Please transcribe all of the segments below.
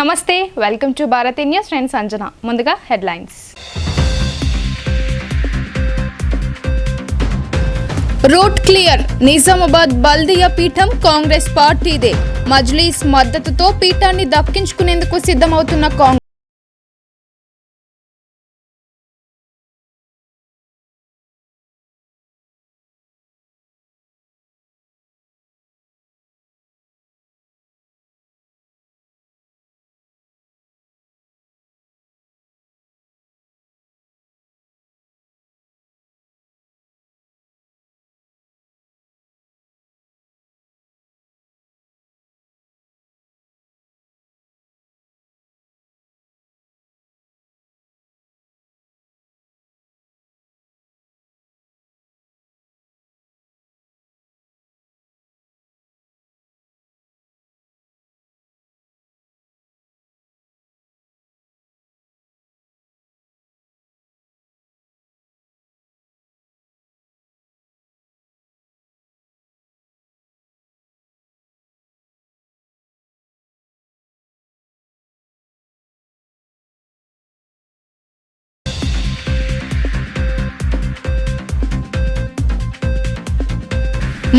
నమస్తే, welcome to Bharati news. నేను సంజన. ముందుగా హెడ్లైన్స్. Route clear. నిజామాబాద్ బల్దియా పీఠం కాంగ్రెస్ పార్టీదే. మజ్లీస్ మద్దతుతో పీఠాన్ని దక్కించుకునేందుకు సిద్ధమవుతున్న కాంగ్రెస్.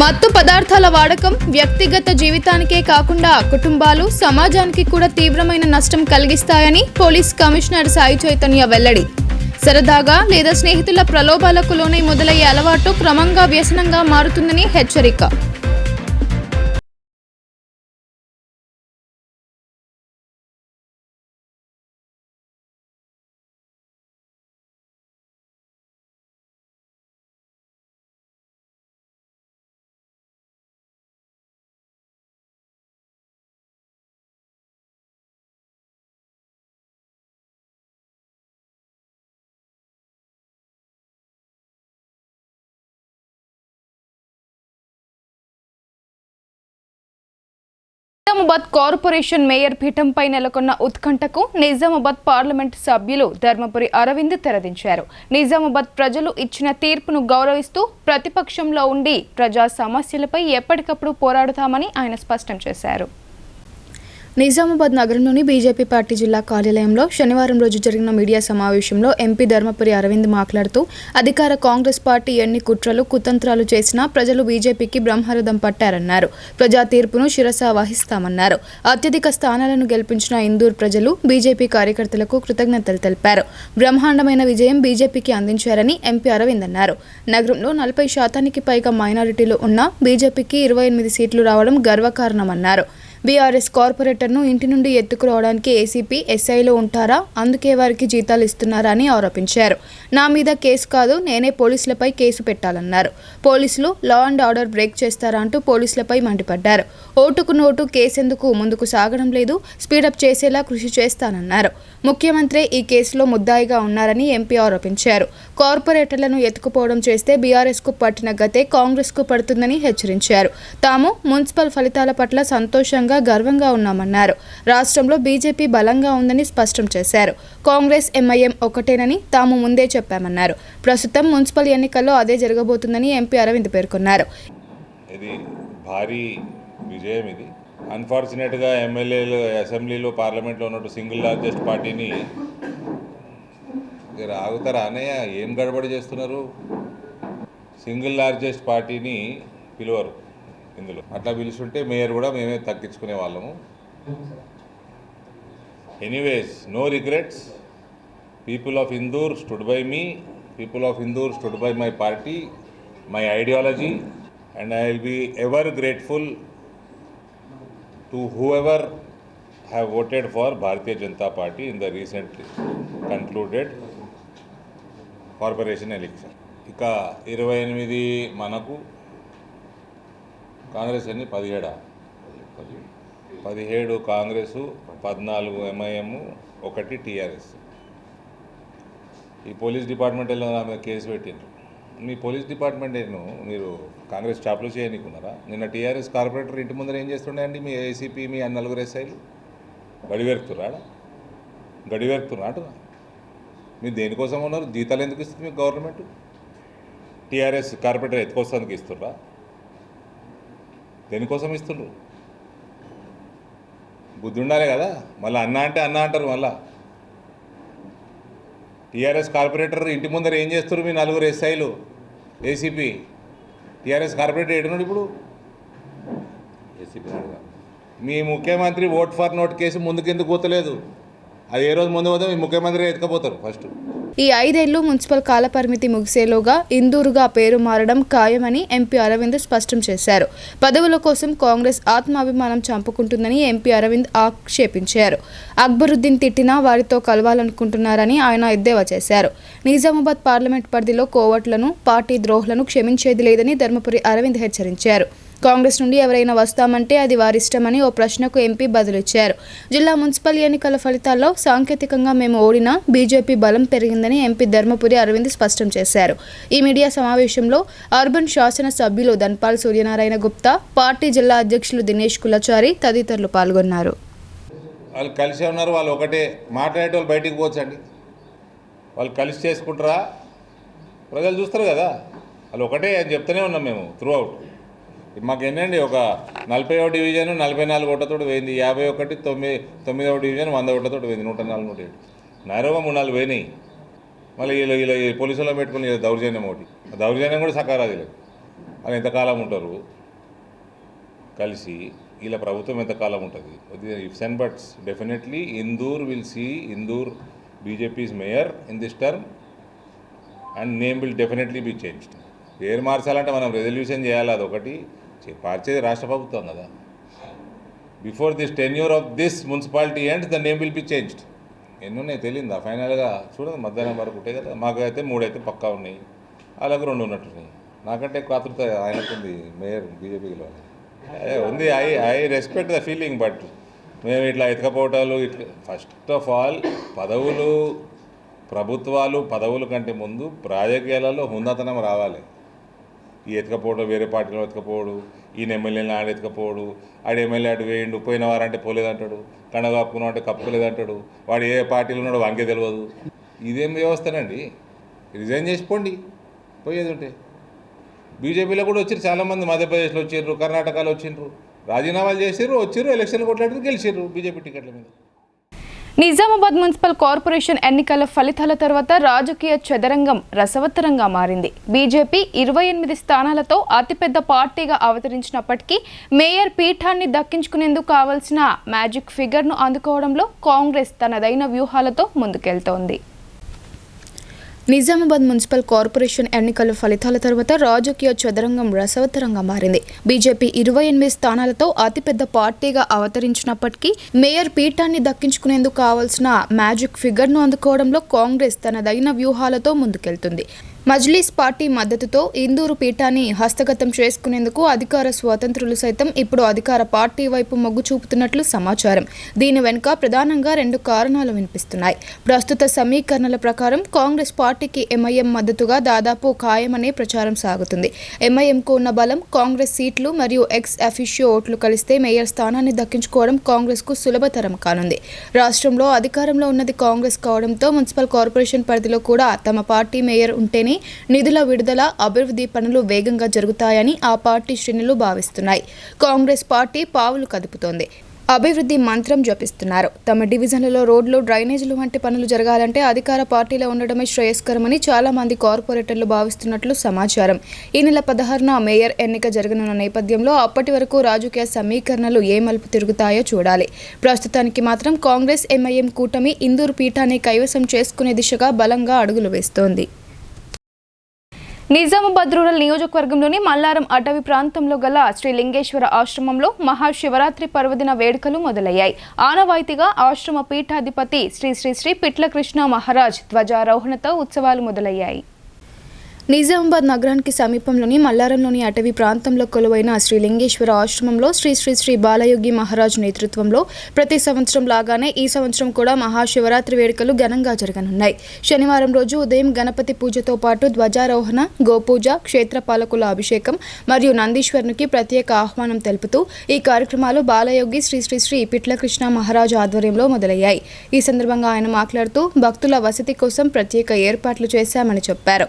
మత్తు పదార్థాల వాడకం వ్యక్తిగత జీవితానికే కాకుండా కుటుంబాలు, సమాజానికి కూడా తీవ్రమైన నష్టం కలిగిస్తాయని పోలీస్ కమిషనర్ సాయి చైతన్య వెల్లడి. సరదాగా లేదా స్నేహితుల ప్రలోభాలకు లోనై మొదలయ్యే అలవాటు క్రమంగా వ్యసనంగా మారుతుందని హెచ్చరిక. నిజామాబాద్ కార్పొరేషన్ మేయర్ పీఠంపై నెలకొన్న ఉత్కంఠకు నిజామాబాద్ పార్లమెంట్ సభ్యులు ధర్మపురి అరవింద్ తెరదించారు. నిజామాబాద్ ప్రజలు ఇచ్చిన తీర్పును గౌరవిస్తూ ప్రతిపక్షంలో ఉండి ప్రజా సమస్యలపై ఎప్పటికప్పుడు పోరాడుతామని ఆయన స్పష్టం చేశారు. నిజామాబాద్ నగరంలోని బీజేపీ పార్టీ జిల్లా కార్యాలయంలో శనివారం రోజు జరిగిన మీడియా సమావేశంలో ఎంపీ ధర్మపురి అరవింద్ మాట్లాడుతూ అధికార కాంగ్రెస్ పార్టీ ఎన్ని కుట్రలు కుతంత్రాలు చేసినా ప్రజలు బీజేపీకి బ్రహ్మరథం పట్టారన్నారు. ప్రజా తీర్పును శిరస వహిస్తామన్నారు. అత్యధిక స్థానాలను గెలిపించిన ఇందూర్ ప్రజలు బీజేపీ కార్యకర్తలకు కృతజ్ఞతలు తెలిపారు. బ్రహ్మాండమైన విజయం బీజేపీకి అందించారని ఎంపీ అరవింద్ అన్నారు. నగరంలో 40% పైగా మైనారిటీలు ఉన్న బీజేపీకి 28 సీట్లు రావడం గర్వకారణమన్నారు. బీఆర్ఎస్ కార్పొరేటర్ను ఇంటి నుండి ఎత్తుకురావడానికి ఏసీపీ, ఎస్ఐలు ఉంటారా? అందుకే వారికి జీతాలు ఇస్తున్నారా అని ఆరోపించారు. నా మీద కేసు కాదు, నేనే పోలీసులపై కేసు పెట్టాలన్నారు. పోలీసులు లా అండ్ ఆర్డర్ బ్రేక్ చేస్తారా అంటూ పోలీసులపై మండిపడ్డారు. ఓటుకు నోటు కేసెందుకు ముందుకు సాగడం లేదు, స్పీడప్ చేసేలా కృషి చేస్తానన్నారు. ముఖ్యమంత్రి ఈ కేసులో ముద్దాయిగా ఉన్నారని ఎంపీ ఆరోపించారు. కార్పొరేటర్లను ఎత్తుకుపోవడం చేస్తే బీఆర్ఎస్కు పట్టిన గతే కాంగ్రెస్కు పడుతుందని హెచ్చరించారు. తాము మున్సిపల్ ఫలితాల పట్ల సంతోషంగా గర్వంగా ఉన్నామన్నారు. రాష్ట్రంలో బీజేపీ బలంగా ఉందని స్పష్టం చేశారు. కాంగ్రెస్, ఎంఐఎం ఒకటేనని తాము ముందే చెప్పామన్నారు. ప్రస్తుతం మున్సిపల్ ఎన్నికల్లో అదే జరగబోతుందని ఎంపీ అరవింద్ పేర్కొన్నారు. ఇది భారీ విజయం. ఇది అన్ఫార్చునేట్గా ఎమ్మెల్యేలు అసెంబ్లీలో పార్లమెంట్లో ఉన్నట్టు సింగిల్ లార్జెస్ట్ పార్టీని ఆగుతారా అన్నయ్య? ఏం గడబడి చేస్తున్నారు? సింగిల్ లార్జెస్ట్ పార్టీని పిలువరు ఇందులో. అట్లా పిలుచుంటే మేయర్ కూడా మేమే తగ్గించుకునే వాళ్ళము. Anyways, no regrets. People of Indur stood by me, people of Indur stood by my party, my ideology, and I will be ever grateful to whoever have voted for Bharatiya Janata Party in the recently concluded corporation election. ఇక 28 మనకు, కాంగ్రెస్ అన్ని 17 Congress, 14 MIM, 1 TRS. ఈ police department నా మీద case పెట్టిండ్రు. మీ police department మీరు కాంగ్రెస్ స్టాప్లో చేయనికున్నారా? నిన్న TRS corporator ఇంటి ముందర ఏం చేస్తుండే అండి? మీ ఏసీపీ, మీ 4 ఎస్ఐలు గడివేరుతున్నా మీరు దేనికోసం ఉన్నారు? జీతాలు ఎందుకు ఇస్తుంది మీకు గవర్నమెంట్? టీఆర్ఎస్ కార్పొరేటర్ ఎత్తుకొస్తానికి ఇస్తుర్రా? దేనికోసం ఇస్తుండ్రు? బుద్ధి ఉండాలి కదా. మళ్ళీ అన్న అంటే అన్న అంటారు. మళ్ళా టీఆర్ఎస్ కార్పొరేటర్ ఇంటి ముందర ఏం చేస్తారు మీ నలుగురు ఎస్ఐలు ఏసీపీ? టీఆర్ఎస్ కార్పొరేటర్ ఏడున్నాడు ఇప్పుడు? ఏసీపీ మీ ముఖ్యమంత్రి ఓట్ ఫర్ నోట్ కేసు ముందుకెందుకు పోతలేదు? అది ఏ రోజు ముందు పోతే మీ ముఖ్యమంత్రి ఎత్తుకపోతారు ఫస్ట్. ఈ 5 ఏళ్లు మున్సిపల్ కాలపరిమితి ముగిసేలోగా ఇందూరుగా పేరు మారడం ఖాయమని ఎంపీ అరవింద్ స్పష్టం చేశారు. పదవుల కోసం కాంగ్రెస్ ఆత్మాభిమానం చంపుకుంటుందని ఎంపీ అరవింద్ ఆక్షేపించారు. అక్బరుద్దీన్ తిట్టినా వారితో కలవాలనుకుంటున్నారని ఆయన ఎద్దేవా చేశారు. నిజామాబాద్ పార్లమెంట్ పరిధిలో కోవట్లను, పార్టీ ద్రోహులను క్షమించేది లేదని ధర్మపురి అరవింద్ హెచ్చరించారు. కాంగ్రెస్ నుండి ఎవరైనా వస్తామంటే అది వారిష్టమని ఓ ప్రశ్నకు ఎంపీ బదులిచ్చారు. జిల్లా మున్సిపల్ ఎన్నికల ఫలితాల్లో సాంకేతికంగా మేము ఓడినా బీజేపీ బలం పెరిగిందని ఎంపీ ధర్మపురి అరవింద్ స్పష్టం చేశారు. ఈ మీడియా సమావేశంలో అర్బన్ శాసన సభ్యులు ధన్పాల్ సూర్యనారాయణ గుప్తా, పార్టీ జిల్లా అధ్యక్షులు దినేష్ కులచారి తదితరులు పాల్గొన్నారు. వాళ్ళు కలిసి ఉన్నారు, వాళ్ళు ఒకటే మాట్లాడేటోళ్ళు బయటికి పోవచ్చండి. వాళ్ళు కలిసి చేసుకుంటారా ప్రజలు చూస్తారు కదా. వాళ్ళు ఒకటే అని చెప్తూనే ఉన్నాం మేము త్రూ అవుట్. మాకు ఏంటండి ఒక 40వ డివిజన్ 44 ఓట్లతో పోయింది, 51, 9వ డివిజన్ 100 ఓట్లతో పోయింది, 104, 107. నేరుగా 3-4 పోయినాయి. మళ్ళీ వీళ్ళు పోలీసులో పెట్టుకుని దౌర్జన్యం ఒకటి, దౌర్జన్యం కూడా సకారాది లేదు. వాళ్ళు ఎంతకాలం ఉంటారు కలిసి? వీళ్ళ ప్రభుత్వం ఎంతకాలం ఉంటుంది? Ifs and buts. Definitely Indur will see Indur BJP's mayor in this term and name will definitely be changed. పేరు మార్చాలంటే మనం రెజల్యూషన్ చేయాలి, అదొకటి మార్చేది రాష్ట్ర ప్రభుత్వం కదా. Before this tenure of this municipality and the name will be changed. ఎన్ని ఉన్నాయి తెలియదా? ఫైనల్గా చూడండి, మధ్యాహ్నం వరకు ఉంటాయి కదా. మాకు అయితే 3 అయితే పక్కా ఉన్నాయి, అలాగే 2 ఉన్నట్టున్నాయి. నాకంటే ఆతృత ఆయనకుంది మేయర్ బీజేపీలో ఉంది. I respect the feeling, but మేము ఇట్లా ఎత్తుకపోవటాలు ఫస్ట్ ఆఫ్ ఆల్ ప్రభుత్వాలు పదవుల కంటే ముందు రాజకీయాలలో హుందాతనం రావాలి. ఈ ఎత్తుకపోవడం, వేరే పార్టీలో ఎత్తుకపోవడు, ఈయన ఎమ్మెల్యేని ఆడ ఎత్తుకపోవడు, ఆడు ఎమ్మెల్యే అటు వేయండు, పోయిన వారంటే పోలేదంటాడు, కండ కప్పుకున్నావు అంటే కప్పుకోలేదంటాడు, వాడు ఏ పార్టీలో ఉన్నాడు వానికే తెలియదు. ఇదేం వ్యవస్థనండి? రిజైన్ చేసిపోండి పోయేది ఉంటే. బీజేపీలో కూడా వచ్చారు చాలామంది, మధ్యప్రదేశ్లో వచ్చిర్రు, కర్ణాటకలో వచ్చిండ్రు, రాజీనామాలు చేసిర్రు, వచ్చిర్రు, ఎలక్షన్లు కొట్లాడారు, గెలిచిర్రు బీజేపీ టికెట్ల మీద. నిజామాబాద్ మున్సిపల్ కార్పొరేషన్ ఎన్నికల ఫలితాల తర్వాత రాజకీయ చదరంగం రసవత్తరంగా మారింది. బీజేపీ 28 స్థానాలతో అతిపెద్ద పార్టీగా అవతరించినప్పటికీ మేయర్ పీఠాన్ని దక్కించుకునేందుకు కావాల్సిన మ్యాజిక్ ఫిగర్ను అందుకోవడంలో కాంగ్రెస్ తనదైన వ్యూహాలతో ముందుకెళ్తోంది. నిజామాబాద్ మున్సిపల్ కార్పొరేషన్ ఎన్నికల ఫలితాల తర్వాత రాజకీయ చదరంగం రసవత్తరంగా మారింది. బీజేపీ 28 స్థానాలతో అతిపెద్ద పార్టీగా అవతరించినప్పటికీ మేయర్ పీఠాన్ని దక్కించుకునేందుకు కావాల్సిన మ్యాజిక్ ఫిగర్ను అందుకోవడంలో కాంగ్రెస్ తనదైన వ్యూహాలతో ముందుకెళ్తుంది. మజ్లీస్ పార్టీ మద్దతుతో ఇందూరు పీఠాన్ని హస్తగతం చేసుకునేందుకు అధికార స్వతంత్రులు సైతం ఇప్పుడు అధికార పార్టీ వైపు మొగ్గు చూపుతున్నట్లు సమాచారం. దీని వెనుక ప్రధానంగా 2 కారణాలు వినిపిస్తున్నాయి. ప్రస్తుత సమీకరణల ప్రకారం కాంగ్రెస్ పార్టీకి ఎంఐఎం మద్దతుగా దాదాపు ఖాయమనే ప్రచారం సాగుతుంది. ఎంఐఎంకు ఉన్న బలం, కాంగ్రెస్ సీట్లు మరియు ఎక్స్ అఫిషియో ఓట్లు కలిస్తే మేయర్ స్థానాన్ని దక్కించుకోవడం కాంగ్రెస్కు సులభతరం కానుంది. రాష్ట్రంలో అధికారంలో ఉన్నది కాంగ్రెస్ కావడంతో మున్సిపల్ కార్పొరేషన్ పరిధిలో కూడా తమ పార్టీ మేయర్ ఉంటేనే నిధుల విడుదల, అభివృద్ధి పనులు వేగంగా జరుగుతాయని ఆ పార్టీ శ్రేణులు భావిస్తున్నాయి. కాంగ్రెస్ పార్టీ పావులు కదుపుతోంది. అభివృద్ధి మంత్రం జపిస్తున్నారు. తమ డివిజన్లలో రోడ్లు, డ్రైనేజీలు వంటి పనులు జరగాలంటే అధికార పార్టీలో ఉండడమే శ్రేయస్కరమని చాలా మంది కార్పొరేటర్లు భావిస్తున్నట్లు సమాచారం. ఈ నెల 16న మేయర్ ఎన్నిక జరగనున్న నేపథ్యంలో అప్పటి వరకు రాజకీయ సమీకరణలు ఏ మలుపు తిరుగుతాయో చూడాలి. ప్రస్తుతానికి మాత్రం కాంగ్రెస్ ఎంఐఎం కూటమి ఇందూరు పీఠాన్ని కైవసం చేసుకునే దిశగా బలంగా అడుగులు వేస్తోంది. నిజామాబాద్ రూరల్ నియోజకవర్గంలోని మల్లారం అటవీ ప్రాంతంలో గల శ్రీ లింగేశ్వర ఆశ్రమంలో మహాశివరాత్రి పర్వదిన వేడుకలు మొదలయ్యాయి. ఆనవాయితీగా ఆశ్రమ పీఠాధిపతి శ్రీ శ్రీ శ్రీ పిట్లకృష్ణ మహారాజ్ ధ్వజారోహణతో ఉత్సవాలు మొదలయ్యాయి. నిజామాబాద్ నగరానికి సమీపంలోని మల్లారంలోని అటవీ ప్రాంతంలో కొలువైన శ్రీ లింగేశ్వర ఆశ్రమంలో శ్రీ శ్రీ శ్రీ బాలయోగి మహారాజ్ నేతృత్వంలో ప్రతి సంవత్సరం లాగానే ఈ సంవత్సరం కూడా మహాశివరాత్రి వేడుకలు ఘనంగా జరగనున్నాయి. శనివారం రోజు ఉదయం గణపతి పూజతో పాటు ధ్వజారోహణ, గోపూజ, క్షేత్రపాలకుల అభిషేకం మరియు నందీశ్వరునికి ప్రత్యేక ఆహ్వానం తెలుపుతూ ఈ కార్యక్రమాలు బాలయోగి శ్రీ శ్రీ శ్రీ పిట్లకృష్ణ మహారాజ్ ఆధ్వర్యంలో మొదలయ్యాయి. ఈ సందర్భంగా ఆయన మాట్లాడుతూ భక్తుల వసతి కోసం ప్రత్యేక ఏర్పాట్లు చేశామని చెప్పారు.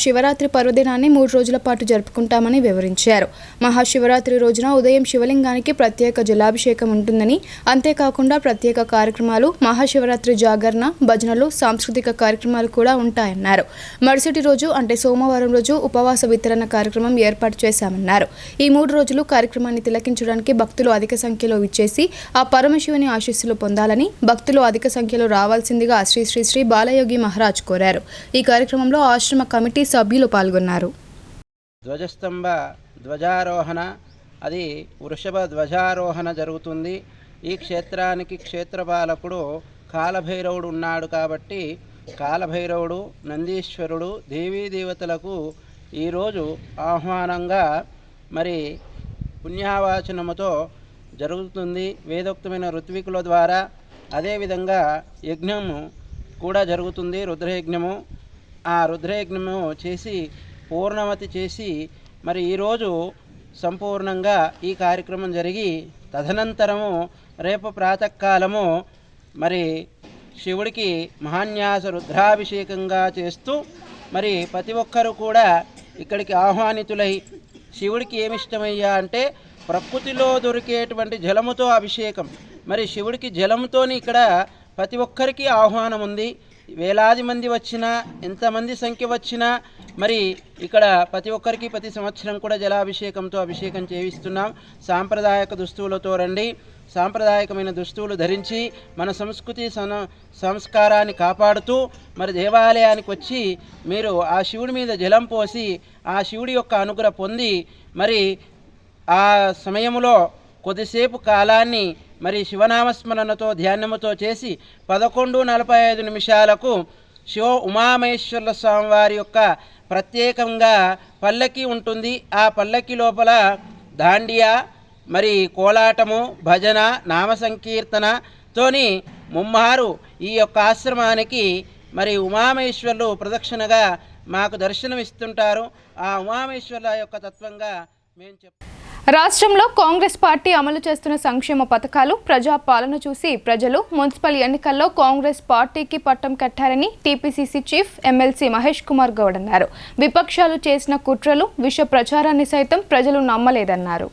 మహాశివరాత్రి పర్వదినాన్ని 3 రోజుల పాటు జరుపుకుంటామని వివరించారు. మహాశివరాత్రి రోజున ఉదయం శివలింగానికి ప్రత్యేక జలాభిషేకం ఉంటుందని, అంతేకాకుండా ప్రత్యేక కార్యక్రమాలు, మహాశివరాత్రి జాగరణ, భజనలు, సాంస్కృతిక కార్యక్రమాలు కూడా ఉంటాయన్నారు. మరుసటి రోజు అంటే సోమవారం రోజు ఉపవాస వితరణ కార్యక్రమం ఏర్పాటు చేశామన్నారు. ఈ 3 రోజులు కార్యక్రమాన్ని తిలకించడానికి భక్తులు అధిక సంఖ్యలో విచ్చేసి ఆ పరమశివుని ఆశీస్సులు పొందాలని, భక్తులు అధిక సంఖ్యలో రావాల్సిందిగా శ్రీ శ్రీ శ్రీ బాలయోగి మహారాజ్ కోరారు. ఈ కార్యక్రమంలో ఆశ్రమ కమిటీ సభ్యులు పాల్గొన్నారు. ధ్వజస్తంభ ధ్వజారోహణ, అది వృషభ ధ్వజారోహణ జరుగుతుంది. ఈ క్షేత్రానికి క్షేత్రపాలకుడు కాలభైరవుడు ఉన్నాడు కాబట్టి కాలభైరవుడు, నందీశ్వరుడు, దేవీ దేవతలకు ఈరోజు ఆహ్వానంగా మరి పుణ్యావాచనముతో జరుగుతుంది. వేదోక్తమైన ఋత్వికుల ద్వారా అదేవిధంగా యజ్ఞము కూడా జరుగుతుంది, రుద్రయజ్ఞము. ఆ రుద్రయజ్ఞము చేసి పూర్ణమతి చేసి మరి ఈరోజు సంపూర్ణంగా ఈ కార్యక్రమం జరిగి తదనంతరము రేపు ప్రాతకాలము మరి శివుడికి మహాన్యాస రుద్రాభిషేకంగా చేస్తూ మరి ప్రతి ఒక్కరూ కూడా ఇక్కడికి ఆహ్వానితులై, శివుడికి ఏమిష్టమయ్యా అంటే ప్రకృతిలో దొరికేటువంటి జలముతో అభిషేకం. మరి శివుడికి జలంతోని ఇక్కడ ప్రతి ఒక్కరికి ఆహ్వానం ఉంది. వేలాది మంది వచ్చినా, ఎంతమంది సంఖ్య వచ్చినా మరి ఇక్కడ ప్రతి ఒక్కరికి ప్రతి సంవత్సరం కూడా జలాభిషేకంతో అభిషేకం చేయిస్తున్నాం. సాంప్రదాయక దుస్తువులతో రండి, సాంప్రదాయకమైన దుస్తువులు ధరించి మన సంస్కృతి సంస్కారాన్ని కాపాడుతూ మరి దేవాలయానికి వచ్చి మీరు ఆ శివుడి మీద జలం పోసి ఆ శివుడి యొక్క అనుగ్రహం పొంది మరి ఆ సమయంలో కొద్దిసేపు కాలాన్ని మరి శివనామస్మరణతో ధ్యానముతో చేసి 11:45 శివ ఉమామహేశ్వరుల స్వామివారి యొక్క ప్రత్యేకంగా పల్లకి ఉంటుంది. ఆ పల్లకి లోపల దాండియా, మరి కోలాటము, భజన, నామ సంకీర్తనతోని ముమ్మారు ఈ యొక్క ఆశ్రమానికి మరి ఉమామహేశ్వరులు ప్రదక్షిణగా మాకు దర్శనమిస్తుంటారు. ఆ ఉమామహేశ్వరుల యొక్క తత్వంగా మేము చెప్తాం. రాష్ట్రంలో కాంగ్రెస్ పార్టీ అమలు చేస్తున్న సంక్షేమ పథకాలు, ప్రజా పాలన చూసి ప్రజలు మున్సిపల్ ఎన్నికల్లో కాంగ్రెస్ పార్టీకి పట్టం కట్టారని TPCC chief MLC Mahesh Kumar Goud అన్నారు. విపక్షాలు చేసిన కుట్రలు, విష ప్రచారాన్ని సైతం ప్రజలు నమ్మలేదన్నారు.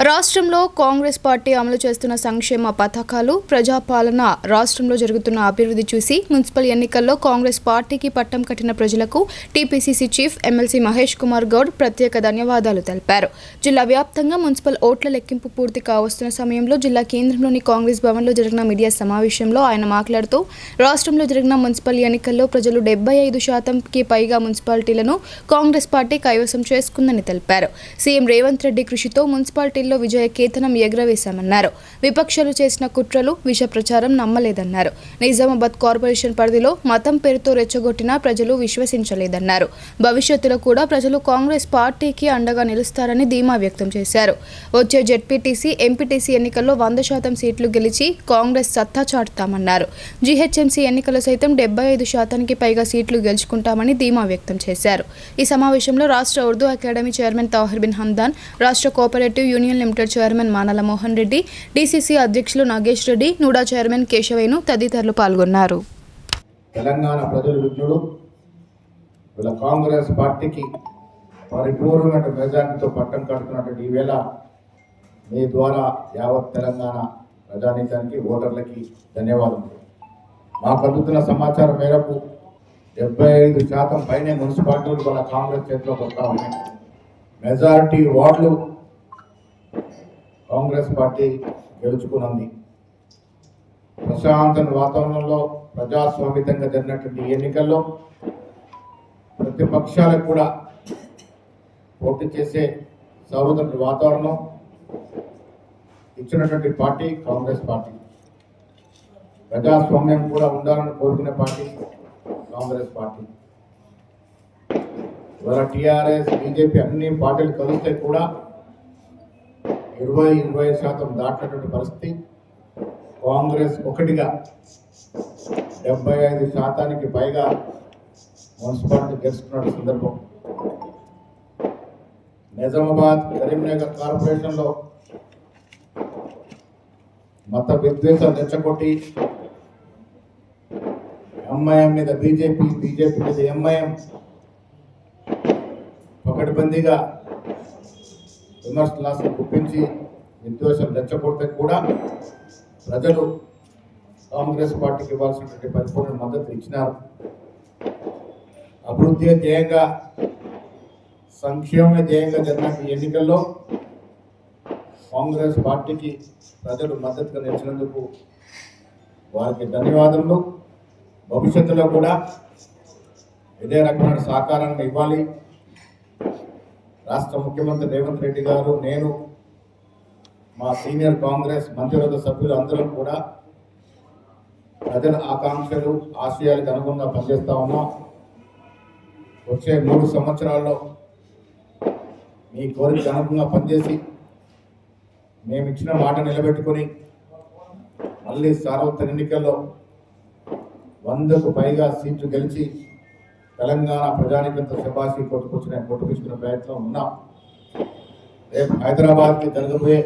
రాష్ట్రంలో కాంగ్రెస్ పార్టీ అమలు చేస్తున్న సంక్షేమ పథకాలు, ప్రజాపాలన, రాష్ట్రంలో జరుగుతున్న అభివృద్ధి చూసి మున్సిపల్ ఎన్నికల్లో కాంగ్రెస్ పార్టీకి పట్టం కట్టిన ప్రజలకు TPCC chief MLC Mahesh Kumar Goud ప్రత్యేక ధన్యవాదాలు తెలిపారు. జిల్లా వ్యాప్తంగా మున్సిపల్ ఓట్ల లెక్కింపు పూర్తి కావస్తున్న సమయంలో జిల్లా కేంద్రంలోని కాంగ్రెస్ భవన్లో జరిగిన మీడియా సమావేశంలో ఆయన మాట్లాడుతూ, రాష్ట్రంలో జరిగిన మున్సిపల్ ఎన్నికల్లో ప్రజలు 75% పైగా మున్సిపాలిటీలను కాంగ్రెస్ పార్టీ కైవసం చేసుకుందని తెలిపారు. సీఎం రేవంత్ రెడ్డి కృషితో మున్సిపాలిటీ విజయ కేతనం ఎగురవేశామన్నారు. విపక్షాలు చేసిన కుట్రలు, విష ప్రచారం నమ్మలేదన్నారు. నిజామాబాద్ కార్పొరేషన్ పరిధిలో మతం పేరుతో రెచ్చగొట్టినా ప్రజలు విశ్వసించలేదన్నారు. భవిష్యత్తులో కూడా ప్రజలు కాంగ్రెస్ పార్టీకి అండగా నిలుస్తారని ధీమా వ్యక్తం చేశారు. వచ్చే జెడ్పీటీసీ, ఎంపీటీసీ ఎన్నికల్లో 100% సీట్లు గెలిచి కాంగ్రెస్ సత్తా చాటుతామన్నారు. జీహెచ్ఎంసీ ఎన్నికల్లో సైతం 75% పైగా సీట్లు గెలుచుకుంటామని ధీమా వ్యక్తం చేశారు. ఈ సమావేశంలో రాష్ట్ర ఉర్దూ అకాడమీ చైర్మన్ తాహిర్ బిన్ హందాన్, రాష్ట్ర cooperative union limited chairman Manala Mohan Reddy, DCC అధ్యక్షులు నాగేష్ రెడ్డి, నూడా చైర్మన్ కేశవేను తదితరులు పాల్గొన్నారు. తెలంగాణ ప్రజల విజ్ఞుడు వీళ్ళ కాంగ్రెస్ పార్టీకి పరిపూర్ణమైన మెజార్టీతో పట్టం కడుతున్నటువంటి ఈవేళ మీ ద్వారా యావత్ తెలంగాణ ప్రజానీకానికి, ఓటర్లకి ధన్యవాదాలు. మాకు అందుతున్న సమాచారం మేరకు 75% పైనే మున్సిపాలిటీలు వాళ్ళ కాంగ్రెస్ చేతిలోకి వస్తూ ఉన్నాయి. మెజారిటీ వార్డులు కాంగ్రెస్ పార్టీ గెలుచుకున్నది. ప్రశాంత వాతావరణంలో ప్రజాస్వామ్యంగా జరిగినటువంటి ఎన్నికల్లో ప్రతిపక్షాలకు కూడా పోటీ చేసే సౌహృద వాతావరణం ఇచ్చినటువంటి పార్టీ కాంగ్రెస్ పార్టీ. ప్రజాస్వామ్యం కూడా ఉండాలని కోరుకునే పార్టీ కాంగ్రెస్ పార్టీ. ఇవాళ టీఆర్ఎస్, బీజేపీ అన్ని పార్టీలు కలిస్తే కూడా 20% దాటినటువంటి పరిస్థితి. కాంగ్రెస్ ఒకటిగా 75% పైగా మున్సిపాలిటీ గెలుచుకున్న సందర్భం. నిజామాబాద్, కరీంనగర్ కార్పొరేషన్లో మత విద్వేషాలు రెచ్చగొట్టి ఎంఐఎం మీద బీజేపీ, బీజేపీ మీద ఎంఐఎం పకడ్బందీగా విమర్శలు గుప్పించి విద్వేషం రెచ్చగొడితే కూడా ప్రజలు కాంగ్రెస్ పార్టీకి ఇవ్వాల్సినటువంటి పరిపూర్ణ మద్దతు ఇచ్చినారు. అభివృద్ధి ధ్యేయంగా సంక్షేమ ధ్యేయంగా జరిగిన ఎన్నికల్లో కాంగ్రెస్ పార్టీకి ప్రజలు మద్దతుగా నిలిచినందుకు వారికి ధన్యవాదములు. భవిష్యత్తులో కూడా ఇదే రకమైన సహకారాన్ని ఇవ్వాలి. రాష్ట్ర ముఖ్యమంత్రి రేవంత్ రెడ్డి గారు, నేను, మా సీనియర్ కాంగ్రెస్ మంత్రివర్గ సభ్యులు అందరం కూడా ప్రజల ఆకాంక్షలు ఆశయాలకు అనుగుణంగా పనిచేస్తూ ఉన్నాం. వచ్చే 3 సంవత్సరాల్లో మీ కోరికకు అనుగుణంగా పనిచేసి మేము ఇచ్చిన మాట నిలబెట్టుకొని మళ్ళీ సార్వత్రిక ఎన్నికల్లో 100కు పైగా సీట్లు గెలిచి తెలంగాణ ప్రజానికంత శబాషి కొట్టుకొచ్చిన ప్రయత్నం ఉన్నాం. రేపు హైదరాబాద్కి జరగబోయే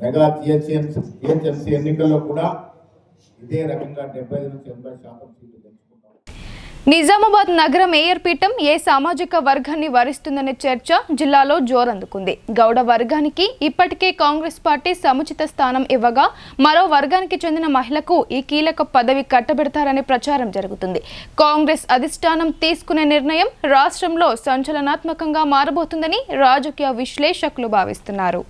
మెగా జిహెచ్ఎంసీ ఎన్నికల్లో కూడా ఇదే రకంగా 75 నుంచి 80% సీట్లు గెలుచుకుంటాం. నిజామాబాద్ నగర మేయర్ పీఠం ఏ సామాజిక వర్గాన్ని వరిస్తుందనే చర్చ జిల్లాలో జోరందుకుంది. గౌడ వర్గానికి ఇప్పటికే కాంగ్రెస్ పార్టీ సముచిత స్థానం ఇవ్వగా మరో వర్గానికి చెందిన మహిళకు ఈ కీలక పదవి కట్టబెడతారనే ప్రచారం జరుగుతుంది. కాంగ్రెస్ అధిష్టానం తీసుకునే నిర్ణయం రాష్ట్రంలో సంచలనాత్మకంగా మారబోతుందని రాజకీయ విశ్లేషకులు భావిస్తున్నారు.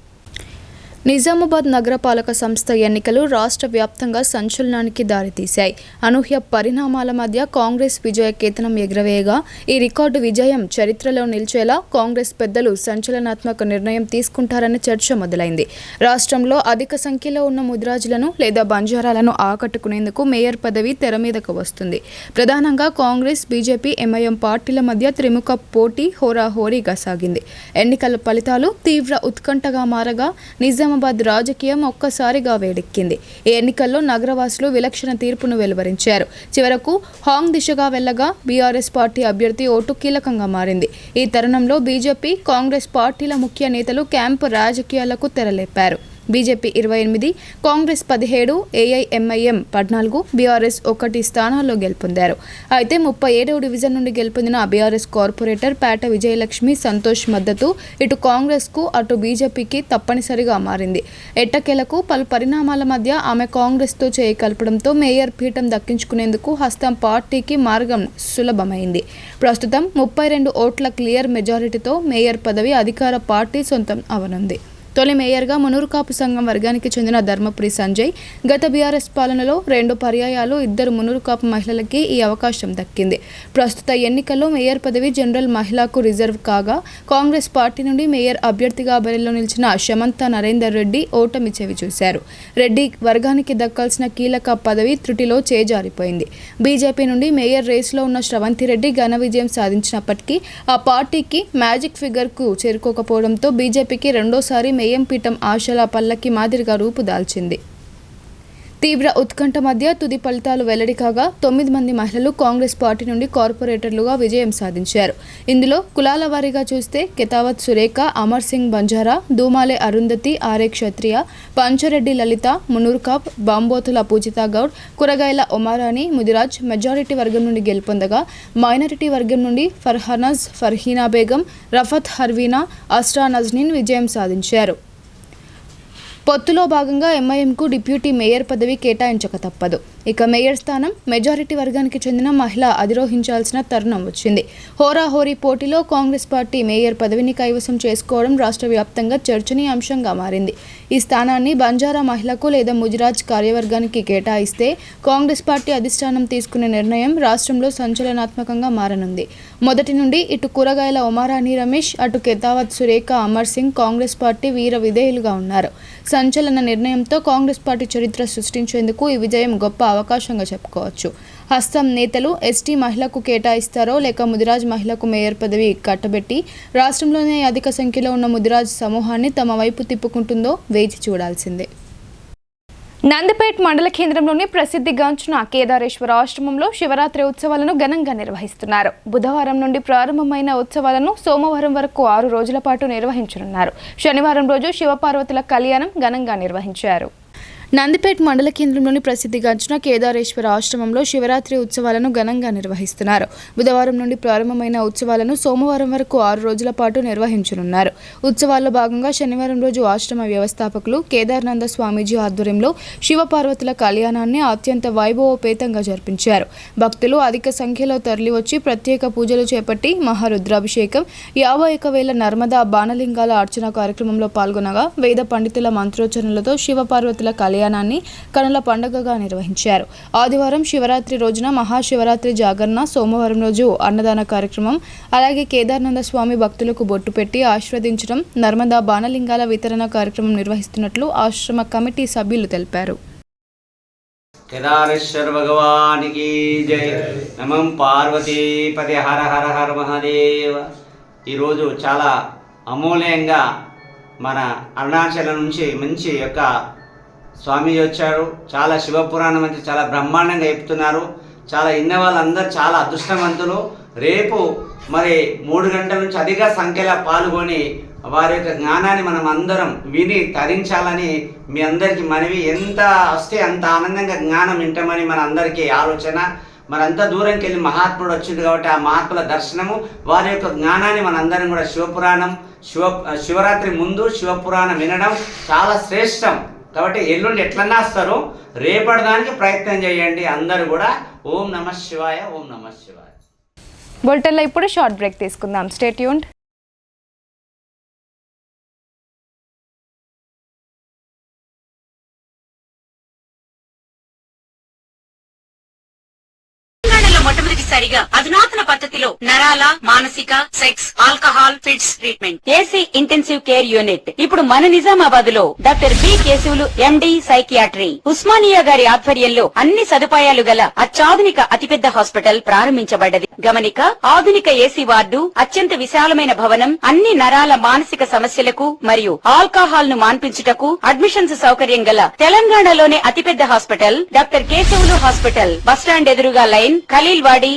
నిజామాబాద్ నగరపాలక సంస్థ ఎన్నికలు రాష్ట్ర వ్యాప్తంగా సంచలనానికి దారితీశాయి. అనూహ్య పరిణామాల మధ్య కాంగ్రెస్ విజయ కేతనం ఎగురవేయగా ఈ రికార్డు విజయం చరిత్రలో నిలిచేలా కాంగ్రెస్ పెద్దలు సంచలనాత్మక నిర్ణయం తీసుకుంటారనే చర్చ మొదలైంది. రాష్ట్రంలో అధిక సంఖ్యలో ఉన్న ముదిరాజులను లేదా బంజారాలను ఆకట్టుకునేందుకు మేయర్ పదవి తెర మీదకు వస్తుంది. ప్రధానంగా కాంగ్రెస్, బీజేపీ, ఎంఐఎం పార్టీల మధ్య త్రిముఖ పోటీ హోరాహోరీగా సాగింది. ఎన్నికల ఫలితాలు తీవ్ర ఉత్కంఠగా మారగా నిజామాబాద్ రాజకీయం ఒక్కసారిగా వేడెక్కింది. ఈ ఎన్నికల్లో నగరవాసులు విలక్షణ తీర్పును వెలువరించారు. చివరకు హాంగ్ దిశగా వెళ్లగా బీఆర్ఎస్ పార్టీ అభ్యర్థి ఓటు కీలకంగా మారింది. ఈ తరుణంలో బీజేపీ, కాంగ్రెస్ పార్టీల ముఖ్య నేతలు క్యాంపు రాజకీయాలకు తెరలేపారు. బీజేపీ 28, కాంగ్రెస్ 17, ఏఐఎంఐఎం 14, బీఆర్ఎస్ 1 స్థానాల్లో గెలుపొందారు. అయితే 37వ డివిజన్ నుండి గెలుపొందిన బీఆర్ఎస్ కార్పొరేటర్ పేట విజయలక్ష్మి సంతోష్ మద్దతు ఇటు కాంగ్రెస్కు అటు బీజేపీకి తప్పనిసరిగా మారింది. ఎట్టకేలకు పలు పరిణామాల మధ్య ఆమె కాంగ్రెస్తో చేయి కలపడంతో మేయర్ పీఠం దక్కించుకునేందుకు హస్తం పార్టీకి మార్గం సులభమైంది. ప్రస్తుతం 32 ఓట్ల క్లియర్ మెజారిటీతో మేయర్ పదవి అధికార పార్టీ సొంతం అవనుంది. తొలి మేయర్గా మునూరుకాపు సంఘం వర్గానికి చెందిన ధర్మపురి సంజయ్, గత బీఆర్ఎస్ పాలనలో 2 పర్యాయాలు 2 మునూరుకాపు మహిళలకి ఈ అవకాశం దక్కింది. ప్రస్తుత ఎన్నికల్లో మేయర్ పదవి జనరల్ మహిళకు రిజర్వ్ కాగా కాంగ్రెస్ పార్టీ నుండి మేయర్ అభ్యర్థిగా బరిలో నిలిచిన శమంత నరేందర్ రెడ్డి ఓటమి చవిచూశారు. రెడ్డి వర్గానికి దక్కాల్సిన కీలక పదవి త్రుటిలో చేజారిపోయింది. బీజేపీ నుండి మేయర్ రేసులో ఉన్న శ్రవంతిరెడ్డి ఘన విజయం సాధించినప్పటికీ ఆ పార్టీకి మ్యాజిక్ ఫిగర్కు చేరుకోకపోవడంతో బీజేపీకి రెండోసారి మేయం పీఠం ఆశల పల్లకి మాదిరిగా రూపుదాల్చింది. తీవ్ర ఉత్కంఠ మధ్య తుది ఫలితాలు వెల్లడి కాగా 9 మంది మహిళలు కాంగ్రెస్ పార్టీ నుండి కార్పొరేటర్లుగా విజయం సాధించారు. ఇందులో కులాల వారీగా చూస్తే కెతావత్ సురేఖ, అమర్ సింగ్ బంజారా, దూమాలే అరుంధతి, ఆరే క్షత్రియ, పంచరెడ్డి లలిత, మునూర్కాప్, బాంబోతుల పూజితా గౌడ్, కూరగాయల ఒమారాణి, ముదిరాజ్ మెజారిటీ వర్గం నుండి గెలుపొందగా మైనారిటీ వర్గం నుండి ఫర్హనజ్, ఫర్హీనా బేగం, రఫత్ హర్వీనా, అస్రా నజ్నీన్ విజయం సాధించారు. పొత్తులో భాగంగా ఎంఐఎంకు డిప్యూటీ మేయర్ పదవి కేటాయించక తప్పదు. ఇక మేయర్ స్థానం మెజారిటీ వర్గానికి చెందిన మహిళ అధిరోహించాల్సిన తరుణం వచ్చింది. హోరాహోరీ పోటీలో కాంగ్రెస్ పార్టీ మేయర్ పదవిని కైవసం చేసుకోవడం రాష్ట్ర వ్యాప్తంగా చర్చనీయాంశంగా మారింది. ఈ స్థానాన్ని బంజారా మహిళకు లేదా ముజిరాజ్ కార్యవర్గానికి కేటాయిస్తే కాంగ్రెస్ పార్టీ అధిష్టానం తీసుకునే నిర్ణయం రాష్ట్రంలో సంచలనాత్మకంగా మారనుంది. మొదటి నుండి ఇటు కూరగాయల ఒమారాణి రమేష్, అటు కెతావత్ సురేఖ, అమర్ సింగ్ కాంగ్రెస్ పార్టీ వీర విధేయులుగా ఉన్నారు. సంచలన నిర్ణయంతో కాంగ్రెస్ పార్టీ చరిత్ర సృష్టించేందుకు ఈ విజయం గొప్ప అవకాశంగా చెప్పుకోవచ్చు. హస్తం నేతలు ఎస్టీ మహిళకు కేటాయిస్తారో లేక ముదిరాజ్ మహిళకు మేయర్ పదవి కట్టబెట్టి రాష్ట్రంలోనే అధిక సంఖ్యలో ఉన్న ముదిరాజ్ సమూహాన్ని తమ వైపు తిప్పుకుంటుందో వేచి చూడాల్సిందే. నందిపేట్ మండల కేంద్రంలోని ప్రసిద్ధిగాంచిన కేదారేశ్వర ఆశ్రమంలో శివరాత్రి ఉత్సవాలను ఘనంగా నిర్వహిస్తున్నారు. బుధవారం నుండి ప్రారంభమైన ఉత్సవాలను సోమవారం వరకు 6 రోజుల పాటు నిర్వహించనున్నారు. శనివారం రోజు శివపార్వతుల కళ్యాణం ఘనంగా నిర్వహించారు. నందిపేట్ మండల కేంద్రంలోని ప్రసిద్ధిగాంచిన కేదారేశ్వర ఆశ్రమంలో శివరాత్రి ఉత్సవాలను ఘనంగా నిర్వహిస్తున్నారు. బుధవారం నుండి ప్రారంభమైన ఉత్సవాలను సోమవారం వరకు 6 రోజుల పాటు నిర్వహించనున్నారు. ఉత్సవాల్లో భాగంగా శనివారం రోజు ఆశ్రమ వ్యవస్థాపకులు కేదారానంద స్వామీజీ ఆధ్వర్యంలో శివపార్వతుల కళ్యాణాన్ని అత్యంత వైభవోపేతంగా జరిపించారు. భక్తులు అధిక సంఖ్యలో తరలివచ్చి ప్రత్యేక పూజలు చేపట్టి మహారుద్రాభిషేకం, 51,000 నర్మదా బాణలింగాల అర్చన కార్యక్రమంలో పాల్గొనగా వేద పండితుల మంత్రోచ్చరణలతో శివపార్వతుల కళ్యాణాన్ని కనుల పండుగగా నిర్వహించారు. ఆదివారం శివరాత్రి రోజున మహాశివరాత్రి జాగరణ, సోమవారం రోజు అన్నదాన కార్యక్రమం, అలాగే కేదారానంద స్వామి భక్తులకు బొట్టు పెట్టి ఆశీర్వదించడం, నర్మదా బాణలింగాల వితరణ కార్యక్రమం నిర్వహిస్తున్నట్లు ఆశ్రమ కమిటీ సభ్యులు తెలిపారు. కేదారేశ్వర భగవానికి జై. నమం పార్వతీపతి హర హర హర మహాదేవ. ఈరోజు చాలా అమూల్యంగా మన అరుణాచలం నుంచి మంచి యొక్క స్వామీజీ వచ్చారు. చాలా శివపురాణం అంటే చాలా బ్రహ్మాండంగా చెప్తున్నారు. చాలా ఇన్న వాళ్ళందరూ చాలా అదృష్టవంతులు. రేపు మరి 3 గంటల నుంచి అధిక సంఖ్యలో పాల్గొని వారి యొక్క జ్ఞానాన్ని మనం అందరం విని తరించాలని మీ అందరికీ మనవి. ఎంత వస్తే అంత ఆనందంగా జ్ఞానం వింటామని మన అందరికీ ఆలోచన. మరంత దూరంకి వెళ్ళి మహాత్ముడు వచ్చింది కాబట్టి ఆ మహాత్ముల దర్శనము, వారి యొక్క జ్ఞానాన్ని మనందరం కూడా శివపురాణం శివరాత్రి ముందు శివపురాణం వినడం చాలా శ్రేష్టం. కాబట్టి ఎల్లుండి ఎట్లన్నా వస్తారు, రేపటి దానికి ప్రయత్నం చేయండి అందరూ కూడా. ఓం నమః శివాయ, ఓం నమః శివాయ. బులెటిన్లో ఇప్పుడు షార్ట్ బ్రేక్ తీసుకుందాం. Stay tuned. మొట్టమొదటిసారిగా అధునాతన పద్ధతిలో నరాల, మానసిక, sex, alcohol, fits treatment, AC intensive care unit ఇప్పుడు మన నిజామాబాద్ లో doctor B Keshavulu MD psychiatry, Osmania గారి ఆధ్వర్యంలో అన్ని సదుపాయాలు గల అత్యాధునిక అతిపెద్ద హాస్పిటల్ ప్రారంభించబడ్డది. గమనిక, ఆధునిక ఏసీ వార్డు, అత్యంత విశాలమైన భవనం, అన్ని నరాల మానసిక సమస్యలకు మరియు ఆల్కహాల్ ను మాన్పించుటకు అడ్మిషన్స్ సౌకర్యం గల తెలంగాణలోనే అతిపెద్ద hospital doctor Keshavulu hospital. Bus stand ఎదురుగా లైన్, ఖలీల్వాడి.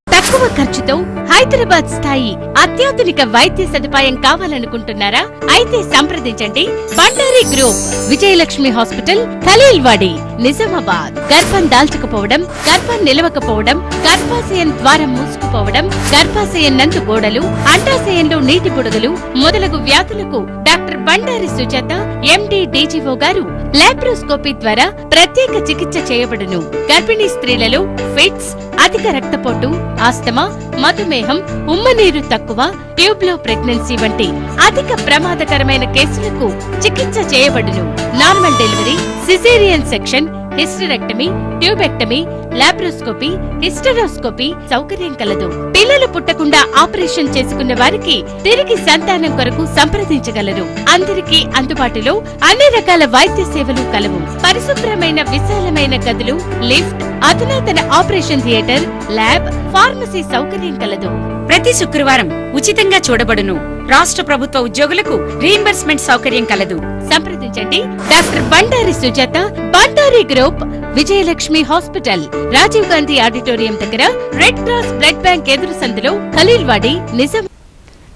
తక్కువ ఖర్చుతో హైదరాబాద్ స్థాయి అత్యాధునిక వైద్య సదుపాయం కావాలనుకుంటున్నారా? అయితే సంప్రదించండి బండారి గ్రూప్, విజయలక్ష్మి హాస్పిటల్, ఖలీల్వాడి, నిజామాబాద్. గర్భం దాల్చకపోవడం, గర్భం నిలవకపోవడం, గర్భాశయం ద్వారం మూసుకుపోవడం, గర్భాశయం నందు గోడలు, అండాశయంలో నీటి బుడగలు మొదలగు వ్యాధులకు డాక్టర్ బండారి సుజాత ఎండి డీజీఓ గారు లాప్రోస్కోపీ ద్వారా ప్రత్యేక చికిత్స చేయబడును. గర్భిణీ స్త్రీలలో ఫిట్స్, అధిక రక్తపోటు, ఆస్తమా, మధుమేహం, ఉమ్మనీరు తక్కువ, ట్యూబ్లో ప్రెగ్నెన్సీ వంటి అధిక ప్రమాదకరమైన కేసులకు చికిత్స చేయబడును. Normal delivery, caesarean section, hysterectomy, tubectomy, laparoscopy, hysteroscopy సౌకర్యం కలదు. పిల్లలు పుట్టకుండా ఆపరేషన్ చేసుకున్న వారికి తిరిగి సంతానం కొరకు సంప్రదించగలరు. అందరికీ అందుబాటులో అన్ని రకాల వైద్య సేవలు కలవు. పరిశుభ్రమైన విశాలమైన గదులు, లిఫ్ట్, అధునాతన ఆపరేషన్ థియేటర్, ల్యాబ్, ఫార్మసీ సౌకర్యం కలదు. ప్రతి శుక్రవారం ఉచితంగా చూడబడును. రాష్ట్ర ప్రభుత్వ ఉద్యోగులకు రీయింబర్స్మెంట్ సౌకర్యం కలదు. సంప్రదించండి doctor Bandari Sujatha, Bandari group, Vijayalakshmi hospital, Rajiv Gandhi auditorium దగ్గర, రెడ్ క్రాస్ బ్లడ్ బ్యాంక్ ఎదురు సందులో, Khaleelwadi, Nizam.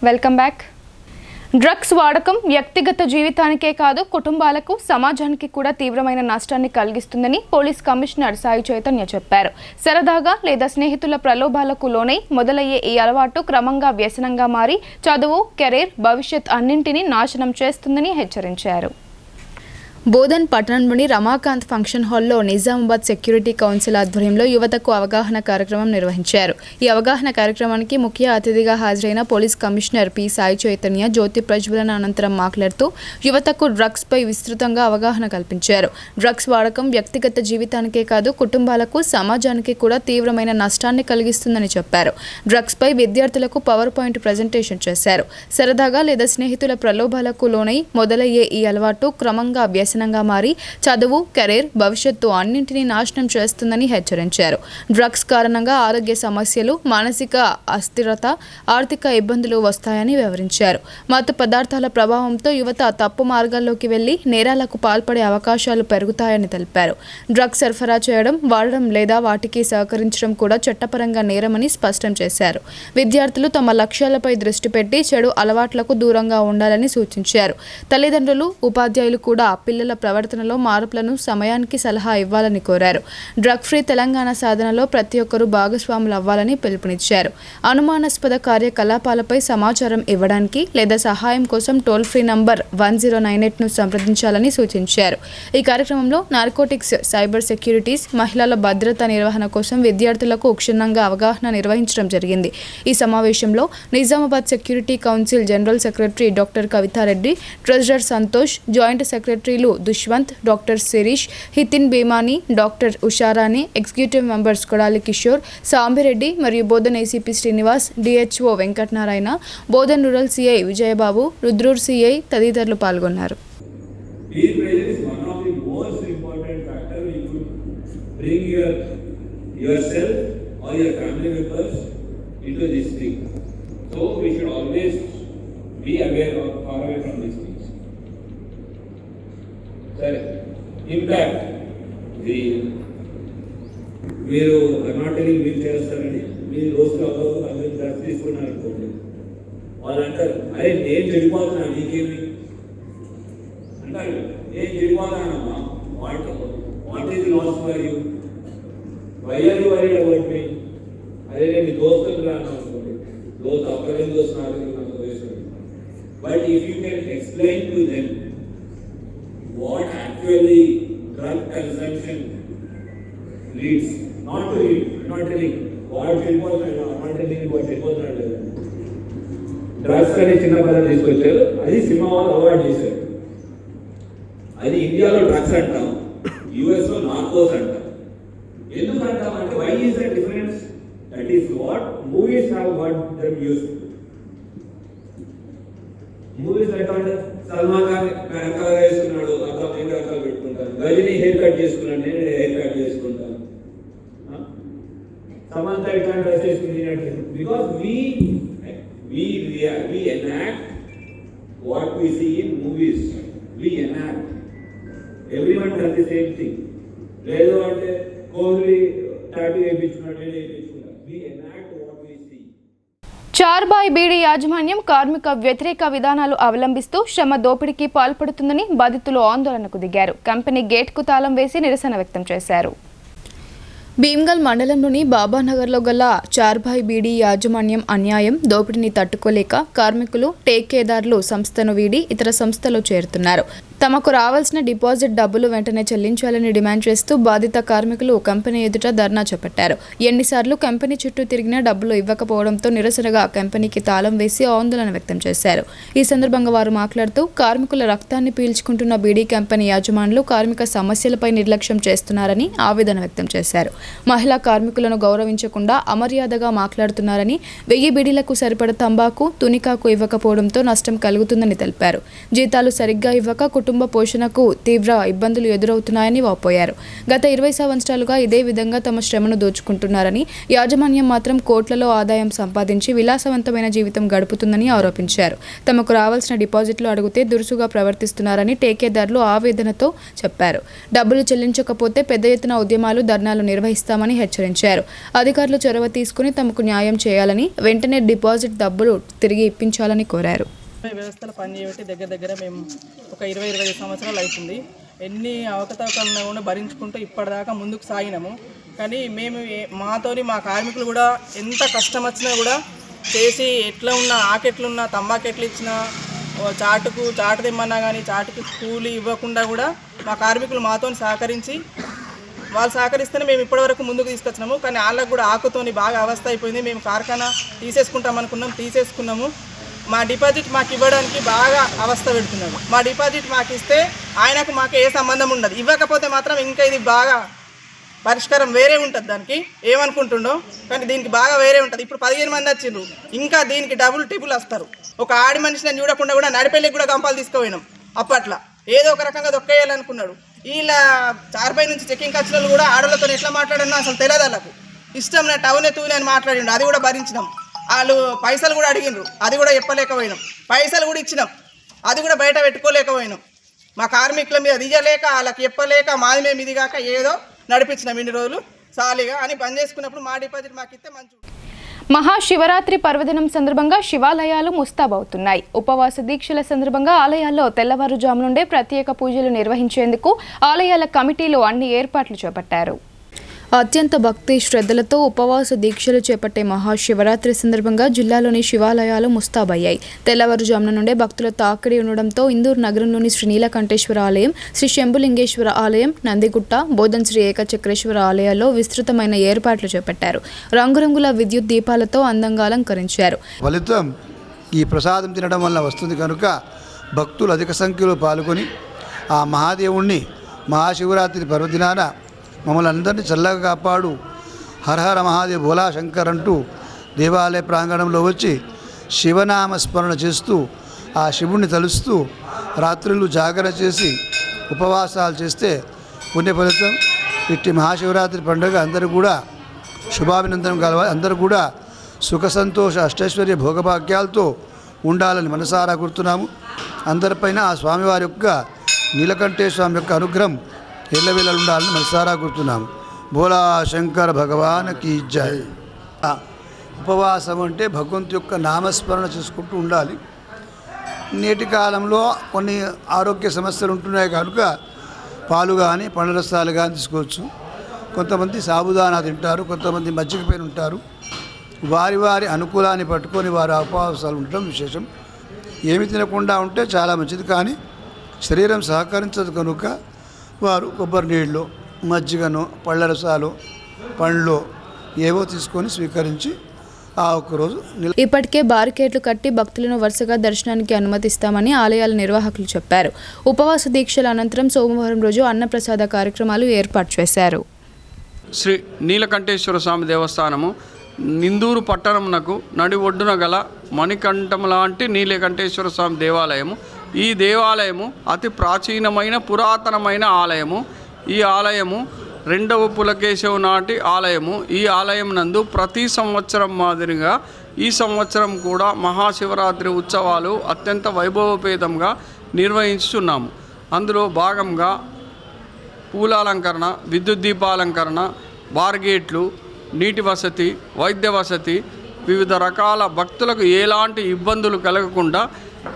Welcome back. Drugs వాడకం వ్యక్తిగత జీవితానికే కాదు కుటుంబాలకు, సమాజానికి కూడా తీవ్రమైన నష్టాన్ని కలిగిస్తుందని పోలీస్ కమిషనర్ సాయి చైతన్య చెప్పారు. సరదాగా లేదా స్నేహితుల ప్రలోభాలకు లోనై మొదలయ్యే ఈ అలవాటు క్రమంగా వ్యసనంగా మారి చదువు, కెరీర్, భవిష్యత్ అన్నింటినీ నాశనం చేస్తుందని హెచ్చరించారు. బోధన్ పట్టణంలోని రమాకాంత్ ఫంక్షన్ హాల్లో నిజామాబాద్ సెక్యూరిటీ కౌన్సిల్ ఆధ్వర్యంలో యువతకు అవగాహన కార్యక్రమం నిర్వహించారు. ఈ అవగాహన కార్యక్రమానికి ముఖ్య అతిథిగా హాజరైన police commissioner P Sai Chaitanya జ్యోతి ప్రజ్వలన అనంతరం మాట్లాడుతూ యువతకు డ్రగ్స్ పై విస్తృతంగా అవగాహన కల్పించారు. డ్రగ్స్ వాడకం వ్యక్తిగత జీవితానికే కాదు కుటుంబాలకు, సమాజానికి కూడా తీవ్రమైన నష్టాన్ని కలిగిస్తుందని చెప్పారు. డ్రగ్స్ పై విద్యార్థులకు పవర్ పాయింట్ ప్రజెంటేషన్ చేశారు. సరదాగా లేదా స్నేహితుల ప్రలోభాలకు లోనై మొదలయ్యే ఈ అలవాటు క్రమంగా వ్యసనంగా మారి చదువు, కెరీర్, భవిష్యత్తు అన్నింటినీ నాశనం చేస్తుందని హెచ్చరించారు. డ్రగ్స్ కారణంగా ఆరోగ్య సమస్యలు, మానసిక అస్థిరత, ఆర్థిక ఇబ్బందులు వస్తాయని వివరించారు. మత్తు పదార్థాల ప్రభావంతో యువత తప్పు మార్గాల్లోకి వెళ్లి నేరాలకు పాల్పడే అవకాశాలు పెరుగుతాయని తెలిపారు. డ్రగ్స్ సరఫరా చేయడం, వాడడం లేదా వాటికి సహకరించడం కూడా చట్టపరంగా నేరమని స్పష్టం చేశారు. విద్యార్థులు తమ లక్ష్యాలపై దృష్టి పెట్టి చెడు అలవాట్లకు దూరంగా ఉండాలని సూచించారు. తల్లిదండ్రులు, ఉపాధ్యాయులు కూడా పిల్లల మహిళల ప్రవర్తనలో మార్పులను సమయానికి సలహా ఇవ్వాలని కోరారు. డ్రగ్ ఫ్రీ తెలంగాణ సాధనలో ప్రతి ఒక్కరూ భాగస్వాములు అవ్వాలని పిలుపునిచ్చారు. అనుమానాస్పద కార్యకలాపాలపై సమాచారం ఇవ్వడానికి లేదా సహాయం కోసం టోల్ ఫ్రీ నంబర్ 1098ను సంప్రదించాలని సూచించారు. ఈ కార్యక్రమంలో నార్కోటిక్స్, సైబర్ సెక్యూరిటీస్, మహిళల భద్రతా నిర్వహణ కోసం విద్యార్థులకు క్షుణ్ణంగా అవగాహన నిర్వహించడం జరిగింది. ఈ సమావేశంలో Nizamabad security council general secretary doctor Kavitha Reddy, treasurer Santosh, joint సెక్రటరీలు Dushwanth, doctor Shirish, Hitin Bimani, doctor Usharani, executive members Kodali Kishore, Sambireddy మరియు Bodhan ACP Srinivas, DHO Venkatanarayana, Bodhan rural CI Vijayababu, Rudrur CI తదితరులు పాల్గొన్నారు. yourself or your family members into this thing. So we should always be aware of far away from these things. Sir, impact. మీరు అనాటరీ మీరు చేస్తారని మీరు రోజులో అందరూ drugs తీసుకున్నారు అనుకోండి, వాళ్ళు అంటారు అరే నేను చెడిపోతున్నా నీకేమి అంటారు. నేను చెడిపోతానమ్మా, what is loss for you? Why are you worried about me? అదే నేను దోస్తులు రాను అనుకోండి, దోస్తు అక్కడేం దోస్తు నాకు వేసాడు. But if you can explain to them what actually drug consumption leads, not to lead, not telling వాడు వెళ్ళిపోతున్నాడు, నాట్ టెలింగ్ వాడు వెళ్ళిపోతున్నాడు లేదా. డ్రగ్స్ అనే చిన్న పదం తీసుకొచ్చారు, అది సినిమా వాళ్ళు అవాయిడ్ చేశారు. అది ఇండియాలో డ్రగ్స్ అంటాం, యుఎస్లో నార్కోస్ అంటాం. ఎందుకంటామంటే why is the difference? That is what movies have got them used to. Movies అంటే సల్మాన్ ఖాన్ కనకాల వేసుకున్నాడు, అక్కడ నేను కనకాలు పెట్టుకుంటాను, గజని హెయిర్ కట్ చేసుకున్నాను, నేను హెయిర్ కట్ చేసుకుంటాను, సమంత ఇట్లా డ్రెస్ చేసుకుని. Because we enact what we see in movies. We enact. Everyone does the same thing. లేదు అంటే కోహ్లీ టాటూ వేయించుకున్నాడు, నేను వేయించుకున్నాను. We enact what we see. చార్బాయ్ beedi యాజమాన్యం కార్మిక వ్యతిరేక విధానాలు అవలంబిస్తూ శ్రమ దోపిడీకి పాల్పడుతుందని బాధితులు ఆందోళనకు దిగారు. కంపెనీ గేట్కు తాళం వేసి నిరసన వ్యక్తం చేశారు. భీమ్గల్ మండలంలోని బాబానగర్లో గల చార్బాయ్ బీడీ యాజమాన్యం అన్యాయం, దోపిడీని తట్టుకోలేక కార్మికులు, టేకేదారులు సంస్థను వీడి ఇతర సంస్థలో చేరుతున్నారు. తమకు రావాల్సిన డిపాజిట్ డబ్బులు వెంటనే చెల్లించాలని డిమాండ్ చేస్తూ బాధిత కార్మికులు కంపెనీ ఎదుట ధర్నా చేపట్టారు. ఎన్నిసార్లు కంపెనీ చుట్టూ తిరిగినా డబ్బులు ఇవ్వకపోవడంతో నిరసనగా కంపెనీకి తాళం వేసి ఆందోళన వ్యక్తం చేశారు. ఈ సందర్భంగా వారు మాట్లాడుతూ కార్మికుల రక్తాన్ని పీల్చుకుంటున్న బీడీ కంపెనీ యాజమానులు కార్మిక సమస్యలపై నిర్లక్ష్యం చేస్తున్నారని ఆవేదన వ్యక్తం చేశారు. మహిళా కార్మికులను గౌరవించకుండా అమర్యాదగా మాట్లాడుతున్నారని, 1000 బీడీలకు సరిపడ తంబాకు, తునికాకు ఇవ్వకపోవడంతో నష్టం కలుగుతుందని తెలిపారు. జీతాలు సరిగ్గా ఇవ్వక కుటుంబ పోషణకు తీవ్ర ఇబ్బందులు ఎదురవుతున్నాయని వాపోయారు. గత 20 సంవత్సరాలుగా ఇదే విధంగా తమ శ్రమను దోచుకుంటున్నారని, యాజమాన్యం మాత్రం కోట్లలో ఆదాయం సంపాదించి విలాసవంతమైన జీవితం గడుపుతుందని ఆరోపించారు. తమకు రావాల్సిన డిపాజిట్లు అడిగితే దురుసుగా ప్రవర్తిస్తున్నారని టేకేదారులు ఆవేదనతో చెప్పారు. డబ్బులు చెల్లించకపోతే పెద్ద ఎత్తున ఉద్యమాలు, ధర్నాలు నిర్వహిస్తామని హెచ్చరించారు. అధికారులు చొరవ తీసుకుని తమకు న్యాయం చేయాలని, వెంటనే డిపాజిట్ డబ్బులు తిరిగి ఇప్పించాలని కోరారు. వ్యవస్థలు పనిచేయబట్టి దగ్గర మేము ఒక 20-25 సంవత్సరాలు అవుతుంది. ఎన్ని అవకతవకలను కూడా భరించుకుంటూ ఇప్పటిదాకా ముందుకు సాగినాము. కానీ మేము మాతోని మా కార్మికులు కూడా ఎంత కష్టం వచ్చినా కూడా చేసి, ఎట్లా ఉన్నా ఆకెట్లున్నా, తంబాకెట్లు ఇచ్చినా, చాటు తెమ్మన్నా కానీ చాటుకు కూలి ఇవ్వకుండా కూడా మా కార్మికులు మాతో సహకరించి, వాళ్ళు సహకరిస్తేనే మేము ఇప్పటివరకు ముందుకు తీసుకొచ్చినాము. కానీ వాళ్ళకు కూడా ఆకుతోని బాగా అవస్థ అయిపోయింది. మేము కార్ఖానా తీసేసుకుంటాం అనుకున్నాం, తీసేసుకున్నాము. మా డిపాజిట్ మాకు ఇవ్వడానికి బాగా అవస్థ పెడుతున్నాడు. మా డిపాజిట్ మాకు ఇస్తే ఆయనకు మాకు ఏ సంబంధం ఉండదు, ఇవ్వకపోతే మాత్రం ఇంకా ఇది బాగా పరిష్కారం వేరే ఉంటుంది. దానికి ఏమనుకుంటుండో కానీ దీనికి బాగా వేరే ఉంటుంది. ఇప్పుడు 15 మంది వచ్చిండ్రు, ఇంకా దీనికి డబుల్ టిపుల్ వస్తారు. ఒక ఆడి మనిషిని చూడకుండా కూడా నడిపెళ్ళికి కూడా గంపాలు తీసుకుపోయినాం. అప్పట్లో ఏదో ఒక రకంగా దొక్కేయాలనుకున్నాడు. వీళ్ళ చార్బాయ్ నుంచి చెక్కింగ్ ఖర్చులు కూడా ఆడోళ్ళతో ఎట్లా మాట్లాడినా అసలు తెలియదు. వాళ్ళకు ఇష్టం నా టౌనే తూనే అని మాట్లాడిండు, అది కూడా భరించినాం. వాళ్ళు పైసలు కూడా అడిగిండ్రు, అది కూడా చెప్పలేకపోయినాం. పైసలు కూడా ఇచ్చినాం, అది కూడా బయట పెట్టుకోలేకపోయినాం. మా కార్మికుల మీద దిగలేక, వాళ్ళకి చెప్పలేక, మాది మేము ఇది కాక ఏదో నడిపించినాం ఇన్ని రోజులు సాలిగా అని బంద్ చేసుకున్నప్పుడు మా డిపాజిట్ మాకు ఇస్తే మంచి. మహాశివరాత్రి పర్వదినం సందర్భంగా శివాలయాలు ముస్తాబవుతున్నాయి. ఉపవాస దీక్షల సందర్భంగా ఆలయాల్లో తెల్లవారుజాము నుండే ప్రత్యేక పూజలు నిర్వహించేందుకు ఆలయాల కమిటీలు అన్ని ఏర్పాట్లు చేపట్టారు. అత్యంత భక్తి శ్రద్ధలతో ఉపవాస దీక్షలు చేపట్టే మహాశివరాత్రి సందర్భంగా జిల్లాలోని శివాలయాలు ముస్తాబయ్యాయి. తెల్లవారుజామున నుండే భక్తుల తాకిడి ఉండడంతో ఇందూరు నగరంలోని శ్రీ నీలకంఠేశ్వర ఆలయం, శ్రీ శంభులింగేశ్వర ఆలయం, నందిగుట్ట, బోధన్ శ్రీ ఏకచక్రేశ్వర ఆలయాల్లో విస్తృతమైన ఏర్పాట్లు చేపట్టారు. రంగురంగుల విద్యుత్ దీపాలతో అందంగా అలంకరించారు. ఫలితం ఈ ప్రసాదం తినడం వల్ల వస్తుంది కనుక భక్తులు అధిక సంఖ్యలో పాల్గొని ఆ మహాదేవుణ్ణి మహాశివరాత్రి పర్వదినాన మమ్మల్ని అందరినీ చల్లగా కాపాడు, హరహర మహాదేవ్ భోలా శంకర్ అంటూ దేవాలయ ప్రాంగణంలో వచ్చి శివనామ స్మరణ చేస్తూ ఆ శివుణ్ణి తలుస్తూ రాత్రులు జాగరణ చేసి ఉపవాసాలు చేస్తే పుణ్య ఫలితం. ఇట్టి మహాశివరాత్రి పండుగ అందరూ కూడా శుభాభినందనం కలవాలి. అందరూ కూడా సుఖ సంతోష అష్టైశ్వర్య భోగభాగ్యాలతో ఉండాలని మనసారా కోరుతున్నాము. అందరిపైన ఆ స్వామివారి యొక్క నీలకంఠేశ్వర స్వామి యొక్క అనుగ్రహం ఎల్లవేళలు ఉండాలని మనసారా కోరుతున్నాము. భోలా శంకర్ భగవాన్ కీ జై. ఉపవాసం అంటే భగవంతు యొక్క నామస్మరణ చేసుకుంటూ ఉండాలి. నేటి కాలంలో కొన్ని ఆరోగ్య సమస్యలు ఉంటున్నాయి కనుక పాలు కానీ పండ్ల రసాలు కానీ తీసుకోవచ్చు. కొంతమంది సాబుదానా తింటారు, కొంతమంది మజ్జిగ పైన ఉంటారు. వారి వారి అనుకూలాన్ని పట్టుకొని వారి ఉపవాసాలు ఉండటం విశేషం. ఏమి తినకుండా ఉంటే చాలా మంచిది, కానీ శరీరం సహకరించదు కనుక వారు కొబ్బరి నీళ్ళు, మజ్జిగను, పళ్ళ రసాలు, పండ్లు ఏవో తీసుకొని స్వీకరించి ఆ ఒక్కరోజు. ఇప్పటికే బారికేడ్లు కట్టి భక్తులను వరుసగా దర్శనానికి అనుమతిస్తామని ఆలయాల నిర్వాహకులు చెప్పారు. ఉపవాస దీక్షల అనంతరం సోమవారం రోజు అన్నప్రసాద కార్యక్రమాలు ఏర్పాటు చేశారు. శ్రీ నీలకంఠేశ్వర స్వామి దేవస్థానము నిందూరు పట్టణమునకు నడి ఒడ్డున గల మణికంఠం లాంటి నీలకంఠేశ్వర స్వామి దేవాలయము. ఈ దేవాలయము అతి ప్రాచీనమైన పురాతనమైన ఆలయము. ఈ ఆలయము 2వ పులకేశవ నాటి ఆలయము. ఈ ఆలయం నందు ప్రతి సంవత్సరం మాదిరిగా ఈ సంవత్సరం కూడా మహాశివరాత్రి ఉత్సవాలు అత్యంత వైభవపేతంగా నిర్వహించుతున్నాము. అందులో భాగంగా పూలాలంకరణ, విద్యుత్ దీపాలంకరణ, బార్గేట్లు, నీటి వసతి, వైద్య వసతి, వివిధ రకాల భక్తులకు ఎలాంటి ఇబ్బందులు కలగకుండా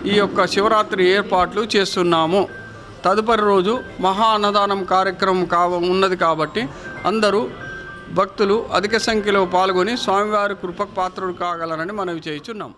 ఈ యొక్క శివరాత్రి ఏర్పాట్లు చేస్తున్నాము. తదుపరి రోజు మహా అన్నదానం కార్యక్రమం ఉన్నది కాబట్టి అందరూ భక్తులు అధిక సంఖ్యలో పాల్గొని స్వామివారి కృపకు పాత్రులు కాగలరని మనవి చేయుచున్నాము.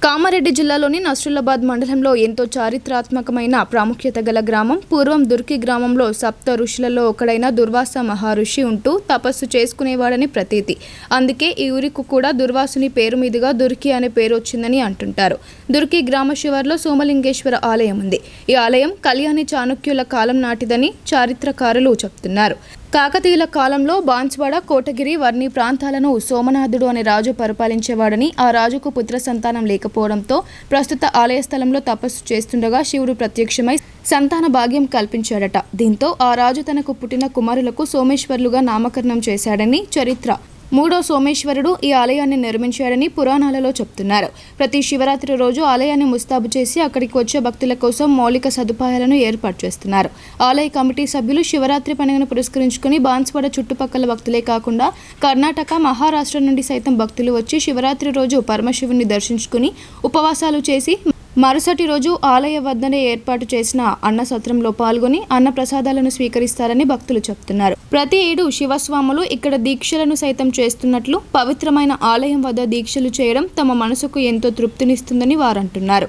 కామారెడ్డి జిల్లాలోని నస్రులాబాద్ మండలంలో ఎంతో చారిత్రాత్మకమైన ప్రాముఖ్యత గల గ్రామం. పూర్వం దుర్కి గ్రామంలో సప్త ఋషులలో ఒకడైన దుర్వాస మహర్షి ఉంటూ తపస్సు చేసుకునేవాడని ప్రతీతి. అందుకే ఈ ఊరికి కూడా దుర్వాసుని పేరు మీదుగా దుర్కి అనే పేరు వచ్చిందని అంటుంటారు. దుర్కి గ్రామ శివార్లో సోమలింగేశ్వర ఆలయం ఉంది. ఈ ఆలయం కళ్యాణి చాణక్యుల కాలం నాటిదని చారిత్రకారులు చెప్తున్నారు. కాకతీయుల కాలంలో బాన్స్వాడ, కోటగిరి, వర్ణి ప్రాంతాలను సోమనాథుడు అనే రాజు పరిపాలించేవాడని, ఆ రాజుకు పుత్ర సంతానం లేకపోవడంతో ప్రస్తుత ఆలయ స్థలంలో తపస్సు చేస్తుండగా శివుడు ప్రత్యక్షమై సంతాన భాగ్యం కల్పించాడట. దీంతో ఆ రాజు తనకు పుట్టిన కుమారులకు సోమేశ్వర్లుగా నామకరణం చేశాడని చరిత్ర. 3వ సోమేశ్వరుడు ఈ ఆలయాన్ని నిర్మించాడని పురాణాలలో చెప్తున్నారు. ప్రతి శివరాత్రి రోజు ఆలయాన్ని ముస్తాబు చేసి అక్కడికి వచ్చే భక్తుల కోసం మౌలిక సదుపాయాలను ఏర్పాటు చేస్తున్నారు. ఆలయ కమిటీ సభ్యులు శివరాత్రి పండుగను పురస్కరించుకుని బాన్స్వాడ చుట్టుపక్కల భక్తులే కాకుండా కర్ణాటక, మహారాష్ట్ర నుండి సైతం భక్తులు వచ్చి శివరాత్రి రోజు పరమశివుని దర్శించుకుని ఉపవాసాలు చేసి మరుసటి రోజు ఆలయ వద్దనే ఏర్పాటు చేసిన అన్న సత్రంలో పాల్గొని అన్న ప్రసాదాలను స్వీకరిస్తారని భక్తులు చెప్తున్నారు. ప్రతి ఏడు శివస్వాములు ఇక్కడ దీక్షలను సైతం చేస్తున్నట్లు, పవిత్రమైన ఆలయం వద్ద దీక్షలు చేయడం తమ మనసుకు ఎంతో తృప్తినిస్తుందని వారంటున్నారు.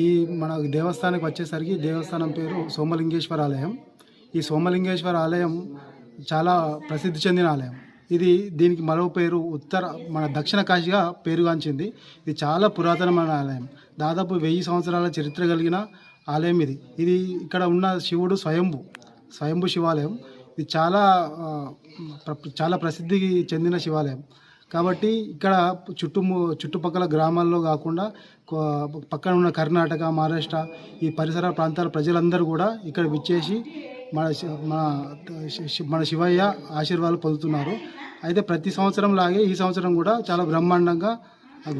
ఈ మన దేవస్థానానికి వచ్చేసరికి దేవస్థానం పేరు సోమలింగేశ్వర ఆలయం. ఈ సోమలింగేశ్వర ఆలయం చాలా ప్రసిద్ధి చెందిన ఆలయం. దీనికి మరో పేరు మన దక్షిణ కాశీగా పేరుగాంచింది. ఇది చాలా పురాతనమైన ఆలయం. దాదాపు 1000 సంవత్సరాల చరిత్ర కలిగిన ఆలయం ఇది ఇక్కడ ఉన్న శివుడు స్వయంభు శివాలయం. ఇది చాలా ప్రసిద్ధికి చెందిన శివాలయం. కాబట్టి ఇక్కడ చుట్టుపక్కల గ్రామాల్లో కాకుండా పక్కన ఉన్న కర్ణాటక, మహారాష్ట్ర ఈ పరిసర ప్రాంతాల ప్రజలందరూ కూడా ఇక్కడ విచ్చేసి మన శివయ్య ఆశీర్వాదాలు పొందుతున్నారు. అయితే ప్రతి సంవత్సరం లాగే ఈ సంవత్సరం కూడా చాలా బ్రహ్మాండంగా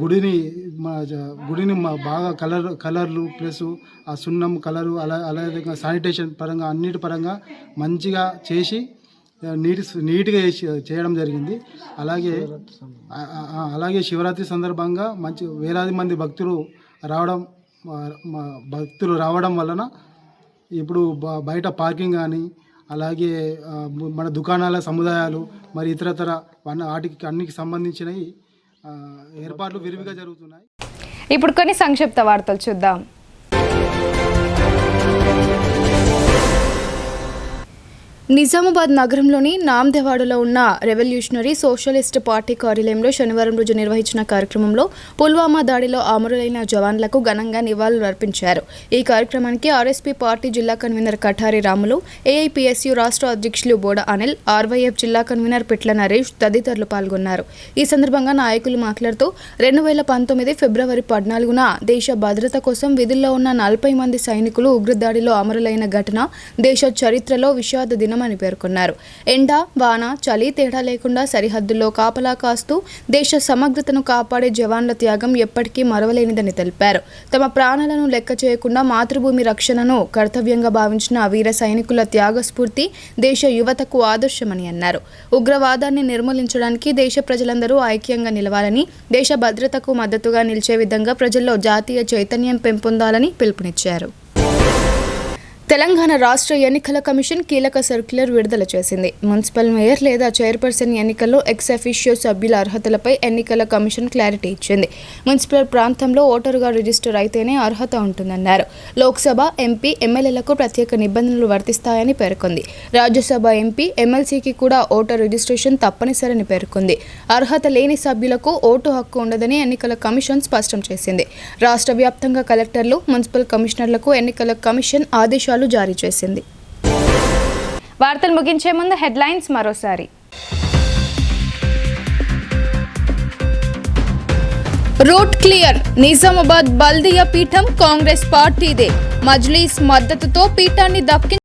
గుడిని బాగా కలర్లు ప్లస్ ఆ సున్నం కలరు అలాగే శానిటేషన్ పరంగా అన్నిటి పరంగా మంచిగా చేసి నీట్గా చేయడం జరిగింది. అలాగే శివరాత్రి సందర్భంగా వేలాది మంది భక్తులు రావడం వలన ఇప్పుడు బయట పార్కింగ్ కానీ అలాగే మన దుకాణాల సముదాయాలు మరి ఇతరతర వాటికి అన్నికి సంబంధించినవి ఏర్పాట్లు విరివిగా జరుగుతున్నాయి. ఇప్పుడు కొన్ని సంక్షిప్త వార్తలు చూద్దాం. నిజామాబాద్ నగరంలోని నాందేవాడలో ఉన్న రెవల్యూషనరీ సోషలిస్ట్ పార్టీ కార్యాలయంలో శనివారం రోజు నిర్వహించిన కార్యక్రమంలో పుల్వామా దాడిలో అమరులైన జవాన్లకు ఘనంగా నివాళులు అర్పించారు. ఈ కార్యక్రమానికి ఆర్ఎస్పీ పార్టీ జిల్లా కన్వీనర్ కఠారి రాములు, ఏఐపిఎస్యు రాష్ట్ర అధ్యక్షులు బోడ అనిల్, ఆర్వైఎఫ్ జిల్లా కన్వీనర్ పిట్ల నరేష్ తదితరులు పాల్గొన్నారు. ఈ సందర్భంగా నాయకులు మాట్లాడుతూ 2019 ఫిబ్రవరి 14న దేశ భద్రత కోసం విధుల్లో ఉన్న 40 మంది సైనికులు ఉగ్రదాడిలో అమరులైన ఘటన దేశ చరిత్రలో విషాద దినం అని పేర్కొన్నారు. ఎండ, వాన, చలి తేడా లేకుండా సరిహద్దుల్లో కాపలా కాస్తూ దేశ సమగ్రతను కాపాడే జవాన్ల త్యాగం ఎప్పటికీ మరవలేనిదని తెలిపారు. తమ ప్రాణాలను లెక్క చేయకుండా మాతృభూమి రక్షణను కర్తవ్యంగా భావించిన వీర సైనికుల త్యాగ స్ఫూర్తి దేశ యువతకు ఆదర్శమని అన్నారు. ఉగ్రవాదాన్ని నిర్మూలించడానికి దేశ ప్రజలందరూ ఐక్యంగా నిలవాలని, దేశ భద్రతకు మద్దతుగా నిలిచే విధంగా ప్రజల్లో జాతీయ చైతన్యం పెంపొందాలని పిలుపునిచ్చారు. తెలంగాణ రాష్ట్ర ఎన్నికల కమిషన్ కీలక సర్క్యులర్ విడుదల చేసింది. మున్సిపల్ మేయర్ లేదా చైర్పర్సన్ ఎన్నికల్లో ఎక్స్ అఫీషియో సభ్యుల అర్హతలపై ఎన్నికల కమిషన్ క్లారిటీ ఇచ్చింది. మున్సిపల్ ప్రాంతంలో ఓటరుగా రిజిస్టర్ అయితేనే అర్హత ఉంటుందన్నారు. లోక్సభ, ఎంపీ, ఎమ్మెల్యేలకు ప్రత్యేక నిబంధనలు వర్తిస్తాయని పేర్కొంది. రాజ్యసభ ఎంపీ, ఎమ్మెల్సీకి కూడా ఓటర్ రిజిస్ట్రేషన్ తప్పనిసరని పేర్కొంది. అర్హత లేని సభ్యులకు ఓటు హక్కు ఉండదని ఎన్నికల కమిషన్ స్పష్టం చేసింది. రాష్ట్ర వ్యాప్తంగా కలెక్టర్లు, మున్సిపల్ కమిషనర్లకు ఎన్నికల కమిషన్ ఆదేశాలు జారీ చేసింది. వార్తలు ముగించే ముందు హెడ్లైన్స్ మరోసారి. రూట్ క్లియర్, నిజామాబాద్ బల్దియా పీఠం కాంగ్రెస్ పార్టీదే. మజ్లీస్ మద్దతుతో పీఠాన్ని దక్కి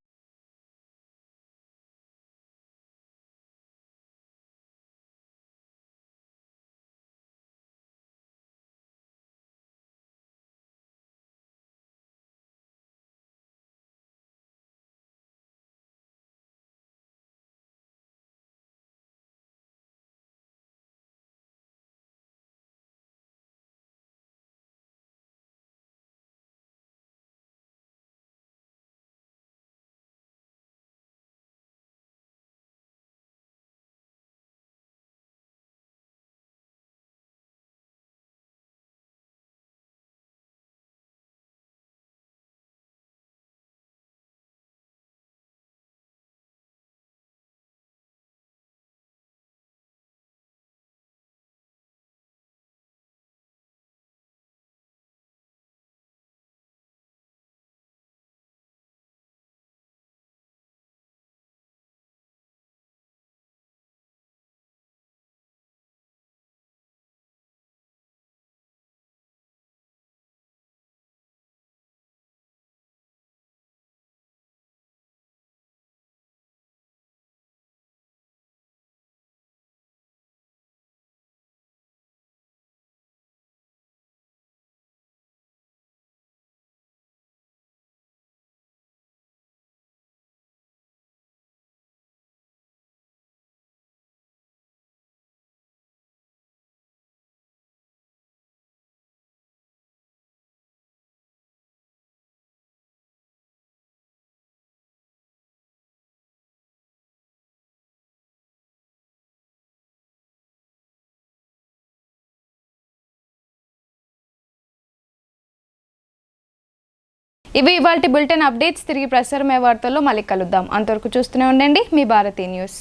ఇవి ఇవాల్టి బులెటిన్ అప్డేట్స్. తిరిగి ప్రసారమయ్యే వార్తల్లో మళ్ళీ కలుద్దాం. అంతవరకు చూస్తూనే ఉండండి మీ భారతీ న్యూస్.